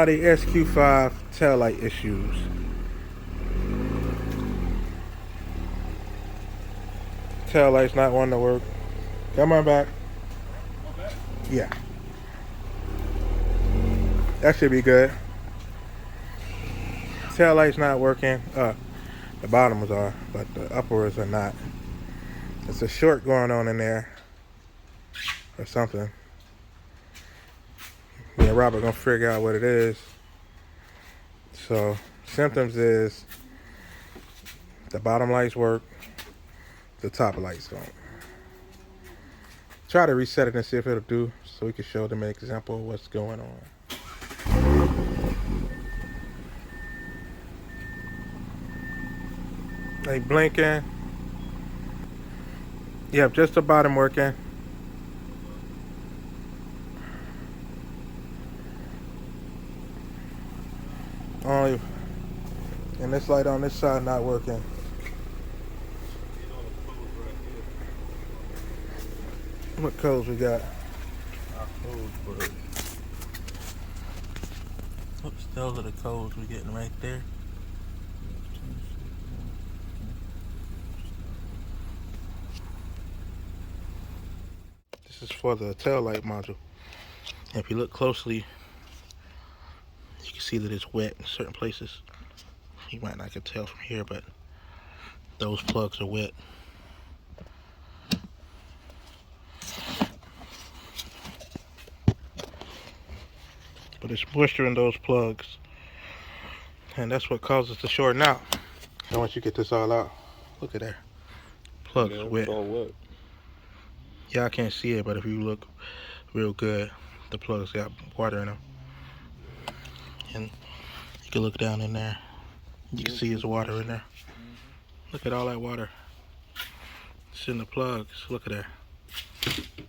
Audi SQ5 taillight issues. Taillight's not wanting to work. Come on back. Yeah. That should be good. Taillight's not working. The bottoms are, but the uppers are not. There's a short going on in there or something. Me and Robert gonna figure out what it is. So symptoms is the bottom lights work, the top lights don't. Try to reset it and see if it'll do, so we can show them an example of what's going on. They blinking. Yep, just the bottom working. Only, and this light on this side not working. What codes we got? Oops, those are the codes we're getting right there. This is for the tail light module. And if you look closely, you can see that it's wet in certain places. You might not can tell from here, but those plugs are wet. But it's moisture in those plugs, and that's what causes the shorting out. And once you get this all out, look at that. Plugs wet. All wet. Yeah, I can't see it, but if you look real good, the plugs got water in them. And you can look down in there. You can see there's water in there. Look at all that water. It's in the plugs. Look at that.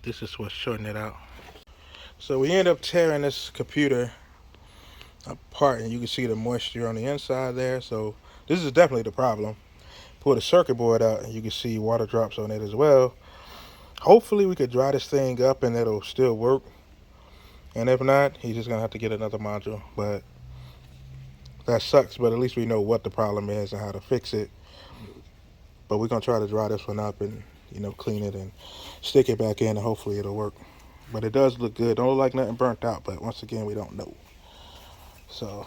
This is what's shorting it out. So we end up tearing this computer apart, and you can see the moisture on the inside there. So this is definitely the problem. Pull the circuit board out, and you can see water drops on it as well. Hopefully we could dry this thing up and it'll still work. And if not, he's just gonna have to get another module. But that sucks, but at least we know what the problem is and how to fix it. But we're gonna try to dry this one up and, you know, clean it and stick it back in, and hopefully it'll work. But it does look good. Don't look like nothing burnt out, but once again, we don't know. So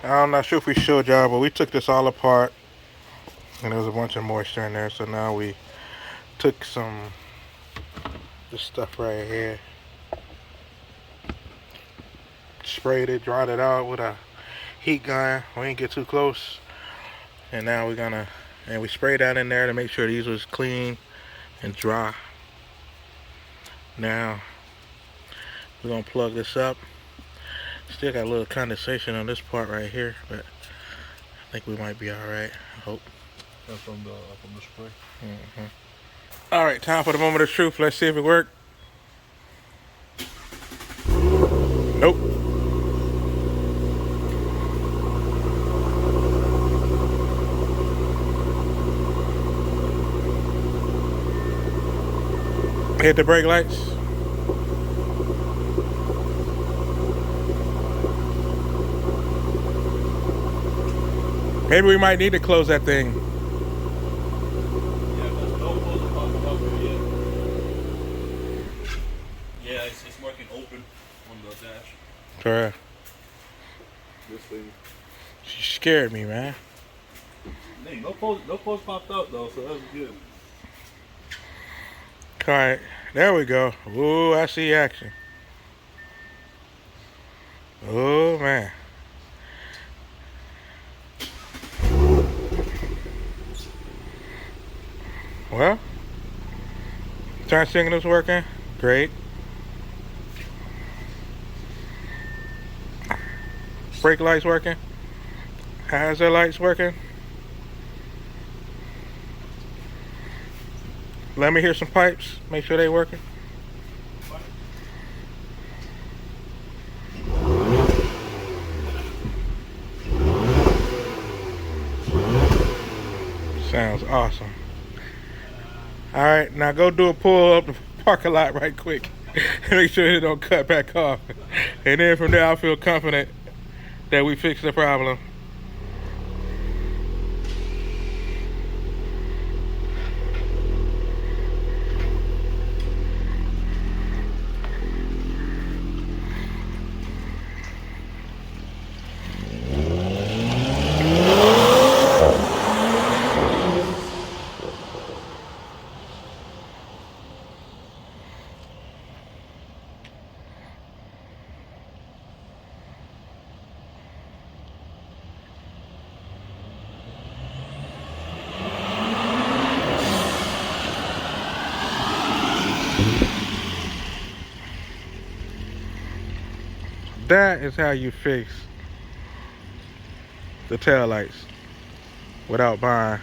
I'm not sure if we showed y'all, but we took this all apart, and there was a bunch of moisture in there. So now we took this stuff right here, sprayed it, dried it out with a heat gun. We didn't get too close. And now we sprayed that in there to make sure these was clean and dry. Now we're gonna plug this up. Still got a little condensation on this part right here, but I think we might be all right. I hope. That's from the spray. All right, time for the moment of truth. Let's see if it worked. Nope. Hit the brake lights. Maybe we might need to close that thing. Yeah, it's working open on the dash. Correct. This thing. She scared me, man. Hey, no post popped up though, so that's good. All right, there we go. Ooh, I see action. Oh, man. Well, turn signal's working. Great. Brake lights working. Hazard lights working. Let me hear some pipes. Make sure they working. Sounds awesome. All right, now go do a pull up the parking lot right quick. Make sure it don't cut back off. And then from there, I feel confident that we fixed the problem. That is how you fix the tail lights without buying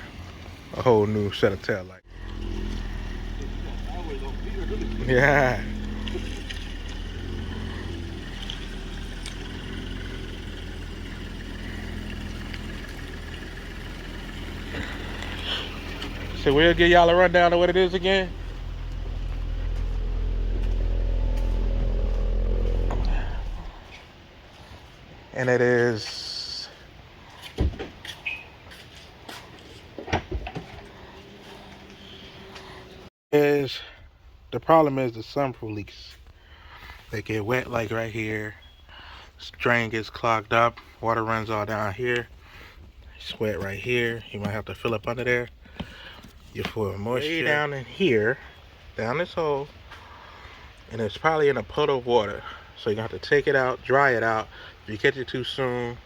a whole new set of tail lights. Yeah. So we'll give y'all a rundown of what it is again. And it is the problem is the sunroof leaks. They get wet like right here. Drain gets clogged up. Water runs all down here. It's wet right here. You might have to fill up under there. You pour moisture way down in here, down this hole, and it's probably in a puddle of water. So you're gonna have to take it out, dry it out. If you catch it too soon,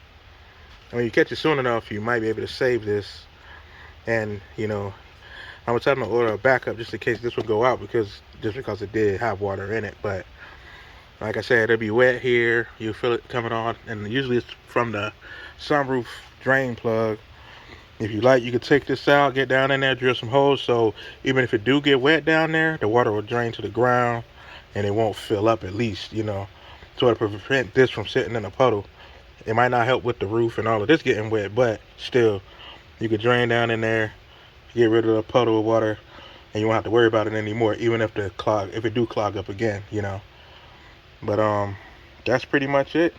I mean, you catch it soon enough, you might be able to save this. And you know, I was telling them to order a backup just in case this would go out, because it did have water in it. But like I said, it'll be wet here. You feel it coming on, and usually it's from the sunroof drain plug. If you like, you could take this out, get down in there, drill some holes, so even if it do get wet down there, the water will drain to the ground and it won't fill up, at least, you know, so to prevent this from sitting in a puddle. It might not help with the roof and all of this getting wet, but still, you could drain down in there, get rid of the puddle of water, and you won't have to worry about it anymore, even if it do clog up again, you know. But that's pretty much it.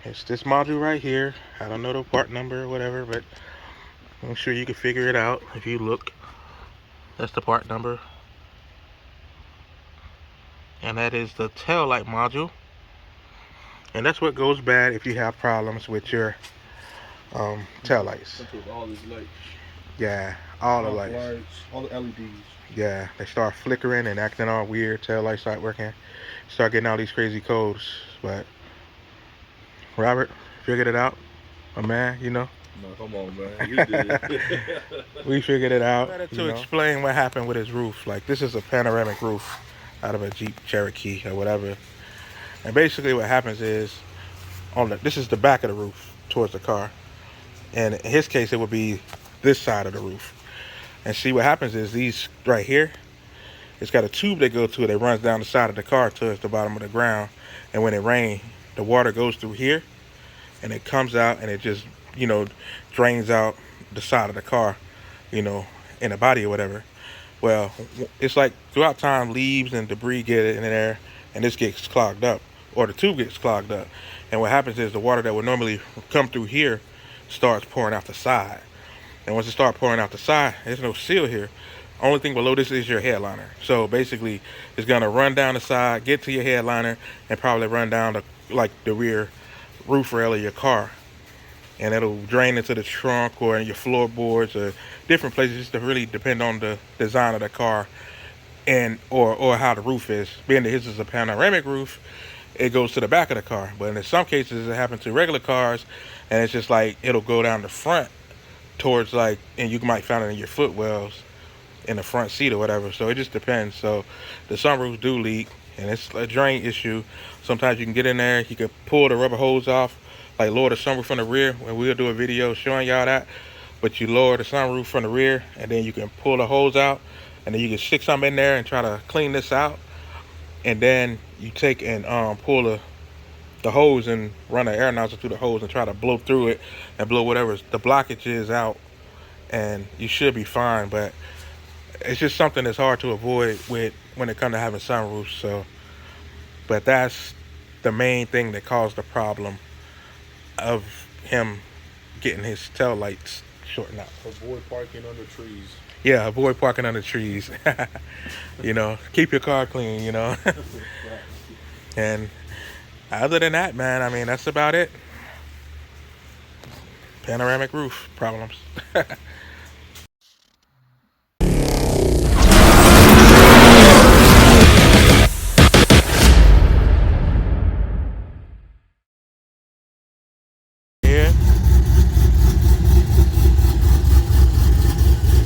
It's this module right here. I don't know the part number or whatever, but I'm sure you can figure it out if you look. That's the part number. And that is the tail light module. And that's what goes bad if you have problems with your tail lights. All these lights. Yeah, all the lights. All the LEDs. Yeah, they start flickering and acting all weird. Tail lights start working. Start getting all these crazy codes. But Robert figured it out. A man, you know. No, come on, man. You did. We figured it out. To explain what happened with his roof. Like, this is a panoramic roof out of a Jeep Cherokee or whatever. And basically what happens is, this is the back of the roof towards the car. And in his case, it would be this side of the roof. And see, what happens is these right here, it's got a tube that goes to it that runs down the side of the car towards the bottom of the ground. And when it rains, the water goes through here and it comes out and it just, you know, drains out the side of the car, you know, in the body or whatever. Well, it's like throughout time, leaves and debris get in there and this gets clogged up, or the tube gets clogged up. And what happens is the water that would normally come through here starts pouring out the side. And once it starts pouring out the side, there's no seal here. Only thing below this is your headliner. So basically, it's gonna run down the side, get to your headliner, and probably run down the rear roof rail of your car. And it'll drain into the trunk or in your floorboards or different places, just to really depend on the design of the car and or how the roof is. Being that his is a panoramic roof, it goes to the back of the car. But in some cases, it happens to regular cars, and it's just like it'll go down the front towards and you might find it in your footwells in the front seat or whatever. So it just depends. So the sunroofs do leak, and it's a drain issue. Sometimes you can get in there, you can pull the rubber hose off, like lower the sunroof from the rear, and we'll do a video showing y'all that. But you lower the sunroof from the rear, and then you can pull the hose out, and then you can stick something in there and try to clean this out. And then you take and pull the hose and run the air nozzle through the hose and try to blow through it and blow whatever the blockage is out, and you should be fine. But it's just something that's hard to avoid with when it comes to having sunroofs. So, but that's the main thing that caused the problem of him getting his tail lights shorting out. Avoid parking under trees. Yeah, avoid parking under trees. You know, keep your car clean, you know. And other than that, man, I mean, that's about it. Panoramic roof problems.